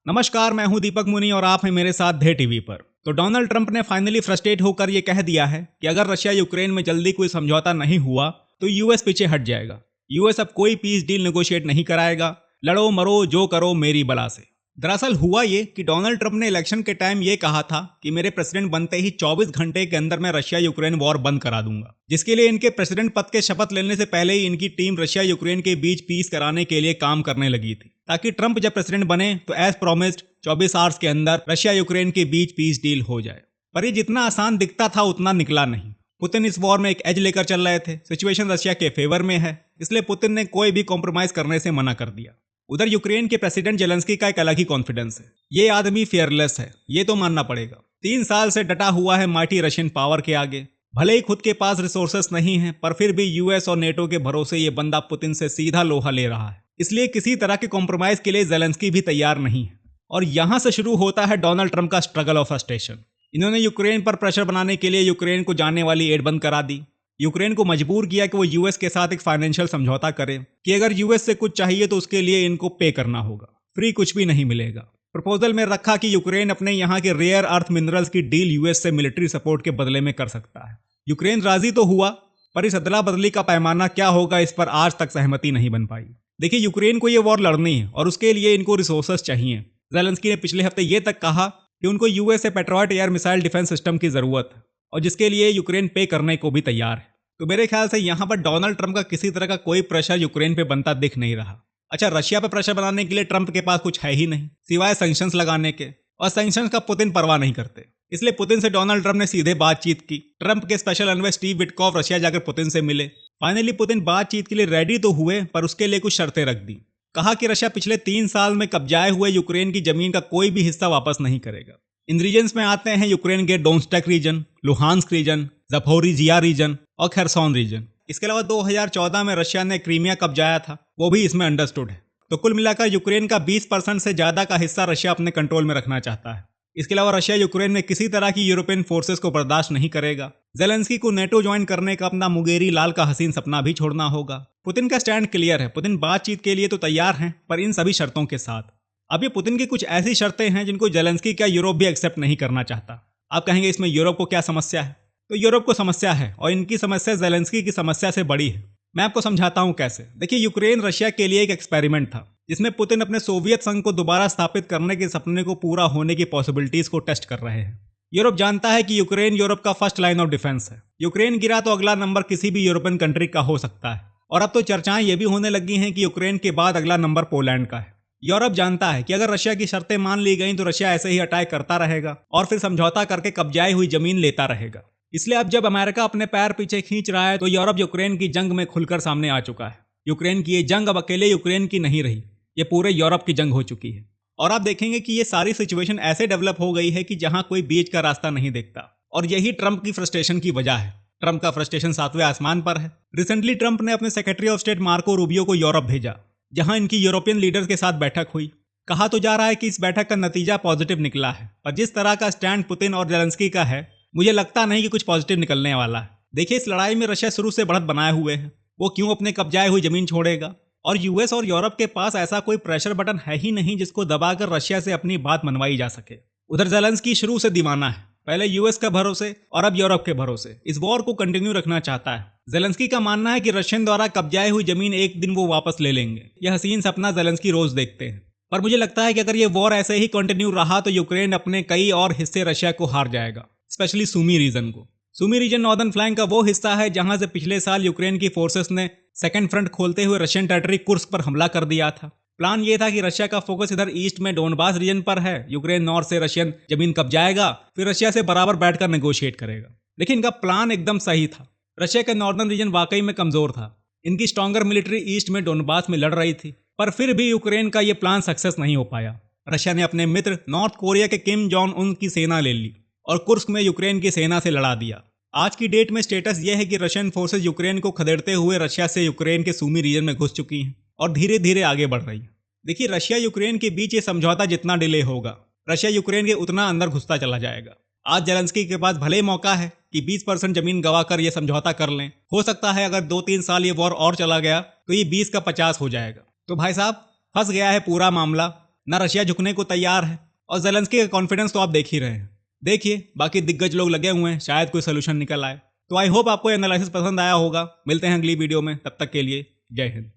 नमस्कार, मैं हूं दीपक मुनि और आप हैं मेरे साथ धे टीवी पर। तो डोनाल्ड ट्रंप ने फाइनली फ्रस्ट्रेट होकर यह कह दिया है कि अगर रशिया यूक्रेन में जल्दी कोई समझौता नहीं हुआ तो यूएस पीछे हट जाएगा। यूएस अब कोई पीस डील नेगोशिएट नहीं कराएगा। लड़ो मरो जो करो मेरी बला से। दरअसल हुआ ये कि डोनाल्ड ट्रंप ने इलेक्शन के टाइम ये कहा था कि मेरे प्रेसिडेंट बनते ही 24 घंटे के अंदर मैं रशिया यूक्रेन वॉर बंद करा दूंगा, जिसके लिए इनके प्रेसिडेंट पद के शपथ लेने से पहले ही इनकी टीम रशिया यूक्रेन के बीच पीस कराने के लिए काम करने लगी थी, ताकि ट्रंप जब प्रेसिडेंट बने तो एज प्रोमिस्ड 24 आवर्स के अंदर रशिया यूक्रेन के बीच पीस डील हो जाए। पर ये जितना आसान दिखता था उतना निकला नहीं। पुतिन इस वॉर में एक एज लेकर चल रहे थे। सिचुएशन रशिया के फेवर में है, इसलिए पुतिन ने कोई भी कॉम्प्रोमाइज करने से मना कर दिया। उधर यूक्रेन के प्रेसिडेंट जेलेंस्की का एक अलग ही कॉन्फिडेंस है। ये आदमी फियरलेस है, ये तो मानना पड़ेगा। 3 साल से डटा हुआ है माइटी रशियन पावर के आगे। भले ही खुद के पास रिसोर्सेस नहीं है, पर फिर भी यूएस और नेटो के भरोसे ये बंदा पुतिन से सीधा लोहा ले रहा है। इसलिए किसी तरह के कॉम्प्रोमाइज के लिए जेलेंस्की भी तैयार नहीं है। और यहां से शुरू होता है डोनाल्ड ट्रंप का स्ट्रगल ऑफ फ्रस्ट्रेशन। इन्होंने यूक्रेन पर प्रेशर बनाने के लिए यूक्रेन को जाने वाली एड बंद करा दी। यूक्रेन को मजबूर किया कि वो यूएस के साथ एक फाइनेंशियल समझौता करे कि अगर यूएस से कुछ चाहिए तो उसके लिए इनको पे करना होगा, फ्री कुछ भी नहीं मिलेगा। प्रपोजल में रखा कि यूक्रेन अपने यहाँ के रेयर अर्थ मिनरल्स की डील यूएस से मिलिट्री सपोर्ट के बदले में कर सकता है। यूक्रेन राजी तो हुआ, पर इस अदला बदली का पैमाना क्या होगा इस पर आज तक सहमति नहीं बन पाई। देखिए, यूक्रेन को ये वॉर लड़नी है और उसके लिए इनको रिसोर्सेस चाहिए। जेलेंस्की ने पिछले हफ्ते ये तक कहा कि उनको यूएस से patriot air missile defence system की जरूरत है और जिसके लिए यूक्रेन पे करने को भी तैयार है। तो मेरे ख्याल से यहाँ पर डोनाल्ड ट्रंप का किसी तरह का कोई प्रेशर यूक्रेन पे बनता दिख नहीं रहा। अच्छा, रशिया पे प्रेशर बनाने के लिए ट्रंप के पास कुछ है ही नहीं सिवाय सैंक्शंस लगाने के, और सैंक्शंस का पुतिन परवाह नहीं करते। इसलिए पुतिन से डोनाल्ड ट्रंप ने सीधे बातचीत की। ट्रंप के special envoy Steve Witkoff Russia जाकर पुतिन से मिले। फाइनली पुतिन बातचीत के लिए रेडी तो हुए, पर उसके लिए कुछ शर्तें रख दी। कहा कि रशिया पिछले 3 साल में कब्जाए हुए यूक्रेन की जमीन का कोई भी हिस्सा वापस नहीं करेगा। इन रीजन्स में आते हैं यूक्रेन के Donetsk region, Luhansk region, Zaporizhzhia region और खेरसोन रीजन। इसके अलावा 2014 में रशिया ने क्रीमिया कब्जाया था, वो भी इसमें अंडरस्टूड है। तो कुल मिलाकर यूक्रेन का 20% से ज्यादा का हिस्सा रशिया अपने कंट्रोल में रखना चाहता है। इसके अलावा रशिया यूक्रेन में किसी तरह की यूरोपियन फोर्सेस को बर्दाश्त नहीं करेगा। जेलेंस्की को नेटो ज्वाइन करने का अपना मुगेरी लाल का हसीन सपना भी छोड़ना होगा। पुतिन का स्टैंड क्लियर है। पुतिन बातचीत के लिए तो तैयार हैं, पर इन सभी शर्तों के साथ। अब ये पुतिन की कुछ ऐसी शर्तें हैं जिनको जेलेंस्की क्या यूरोप भी एक्सेप्ट नहीं करना चाहता। आप कहेंगे इसमें यूरोप को क्या समस्या है? तो यूरोप को समस्या है, और इनकी समस्या जेलेंस्की की समस्या से बड़ी है। मैं आपको समझाता हूं कैसे। देखिए, यूक्रेन रशिया के लिए एक एक्सपेरिमेंट था, जिसमें पुतिन अपने सोवियत संघ को दोबारा स्थापित करने के सपने को पूरा होने की पॉसिबिलिटीज को टेस्ट कर रहे हैं। यूरोप जानता है कि यूक्रेन यूरोप का फर्स्ट लाइन ऑफ डिफेंस है। यूक्रेन गिरा तो अगला नंबर किसी भी यूरोपियन कंट्री का हो सकता है, और अब तो चर्चाएं ये भी होने लगी हैं कि यूक्रेन के बाद अगला नंबर पोलैंड का है। यूरोप जानता है कि अगर रशिया की शर्तें मान ली गई तो रशिया ऐसे ही अटैक करता रहेगा और फिर समझौता करके कब्जाई हुई जमीन लेता रहेगा। इसलिए अब जब अमेरिका अपने पैर पीछे खींच रहा है तो यूरोप यूक्रेन की जंग में खुलकर सामने आ चुका है। यूक्रेन की ये जंग अब अकेले यूक्रेन की नहीं रही, ये पूरे यूरोप की जंग हो चुकी है। और आप देखेंगे कि ये सारी सिचुएशन ऐसे डेवलप हो गई है कि जहां कोई बीच का रास्ता नहीं देखता, और यही ट्रंप की फ्रस्ट्रेशन की वजह है। ट्रंप का फ्रस्ट्रेशन 7वें आसमान पर है। रिसेंटली ट्रंप ने अपने secretary of state Marco Rubio को यूरोप भेजा, जहां इनकी यूरोपियन लीडर्स के साथ बैठक हुई। कहा तो जा रहा है कि इस बैठक का नतीजा पॉजिटिव निकला है, पर जिस तरह का स्टैंड पुतिन और जेलेंस्की का है, मुझे लगता नहीं कि कुछ पॉजिटिव निकलने वाला है। देखिए, इस लड़ाई में रशिया शुरू से बढ़त बनाए हुए है। वो क्यों अपने कब्जाए हुई जमीन छोड़ेगा? और यूएस और यूरोप के पास ऐसा कोई प्रेशर बटन है ही नहीं जिसको दबाकर रशिया से अपनी बात मनवाई जा सके। उधर जेलेंस्की शुरू से दीवाना है, पहले यूएस का भरोसे और अब यूरोप के भरोसे इस वॉर को कंटिन्यू रखना चाहता है। जेलेंस्की का मानना है कि रशियन द्वारा कब्जाई हुई जमीन एक दिन वो वापस ले लेंगे। यह हसीन सपना जेलेंस्की रोज देखते हैं, पर मुझे लगता है कि अगर ये वॉर ऐसे ही कंटिन्यू रहा तो यूक्रेन अपने कई और हिस्से रशिया को हार जाएगा, स्पेशली सुमी रीजन को। सुमी रीजन नॉर्दर्न फ्लैंक का वो हिस्सा है जहां से पिछले साल यूक्रेन की फोर्सेस ने सेकंड फ्रंट खोलते हुए रशियन टेरिटरी कुर्स्क पर हमला कर दिया था। प्लान ये था कि रशिया का फोकस इधर ईस्ट में डोनबास रीजन पर है। यूक्रेन नॉर्थ से रशियन जमीन कब्जाएगा, फिर रशिया से बराबर बैठकर नेगोशिएट करेगा। लेकिन इनका प्लान एकदम सही था। रशिया का नॉर्दर्न रीजन वाकई में कमजोर था। इनकी स्ट्रॉन्गर मिलिट्री ईस्ट में डोनबास में लड़ रही थी, पर फिर भी यूक्रेन का यह प्लान सक्सेस नहीं हो पाया। रशिया ने अपने मित्र नॉर्थ कोरिया के किम जोंग उन की सेना ले ली और कुर्स्क में यूक्रेन की सेना से लड़ा दिया। आज की डेट में स्टेटस यह है कि रशियन फोर्सेस यूक्रेन को खदेड़ते हुए रशिया से यूक्रेन के सुमी रीजन में घुस चुकी हैं और धीरे धीरे आगे बढ़ रही है। देखिए, रशिया यूक्रेन के बीच ये समझौता जितना डिले होगा, रशिया यूक्रेन के उतना अंदर घुसता चला जाएगा। आज जेलेंस्की के पास भले मौका है कि 20% जमीन गवाकर ये समझौता कर लें। हो सकता है अगर 2-3 साल ये वॉर और चला गया तो ये 20 का 50 हो जाएगा। तो भाई साहब, फंस गया है पूरा मामला। ना रशिया झुकने को तैयार है, और जेलेंस्की का कॉन्फिडेंस तो आप देख ही रहे हैं। देखिए बाकी दिग्गज लोग लगे हुए हैं, शायद कोई सोल्यूशन निकल आए। तो आई होप आपको एनालिसिस पसंद आया होगा। मिलते हैं अगली वीडियो में, तब तक के लिए जय हिंद।